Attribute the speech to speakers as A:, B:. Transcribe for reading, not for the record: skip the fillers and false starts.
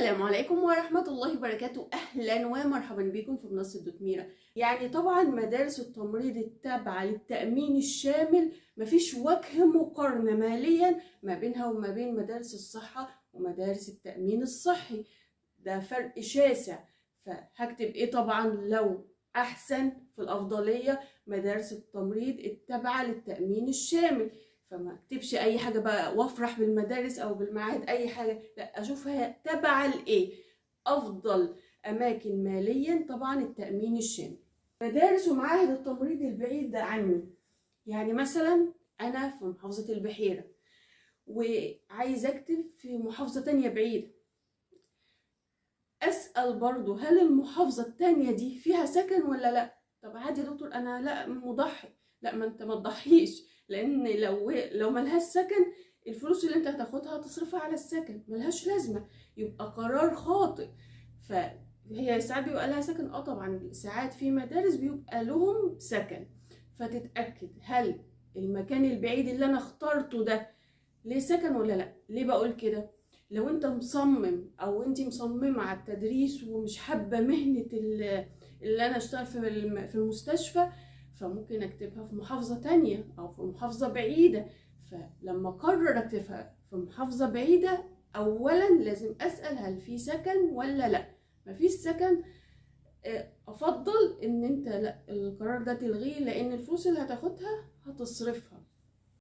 A: السلام عليكم ورحمة الله وبركاته. أهلا ومرحبا بكم في منصة دوت ميرا. يعني طبعا مدارس التمريض التابعة للتأمين الشامل مفيش وجه مقارنة ماليا ما بينها وما بين مدارس الصحة ومدارس التأمين الصحي. ده فرق شاسع. فهكتب ايه طبعا لو أحسن في الأفضلية مدارس التمريض التابعة للتأمين الشامل. فما اكتبش اي حاجه بقى وافرح بالمدارس او بالمعاهد، اي حاجه لا، اشوفها تابعه لايه. افضل اماكن ماليا طبعا التامين الشامل. مدارس ومعاهد التمريض البعيد عني، يعني مثلا انا في محافظه البحيره وعايز اكتب في محافظه تانية بعيده، اسال برضو هل المحافظه التانية دي فيها سكن ولا لا. طب عادي يا دكتور انا لا مضحي. لا، ما انت ما تضحيش، لان لو ملهاش سكن الفلوس اللي انت هتاخدها هتصرفها على السكن، ملهاش لازمه، يبقى قرار خاطئ. فهي ساعات بيبقى لها سكن، طبعا ساعات في مدارس بيبقى لهم سكن. فتتاكد هل المكان البعيد اللي انا اخترته ده ليه سكن ولا لا. ليه بقول كده؟ لو انت مصمم او انت مصممة على التدريس ومش حابة مهنة اللي انا اشتغل في المستشفى، فممكن اكتبها في محافظة تانية او في محافظة بعيدة. فلما اقرر اكتبها في محافظة بعيدة، اولا لازم اسأل هل في سكن ولا لا. مفيش سكن، افضل ان انت لا، القرار ده تلغيه، لان الفلوس اللي هتاخدها هتصرفها.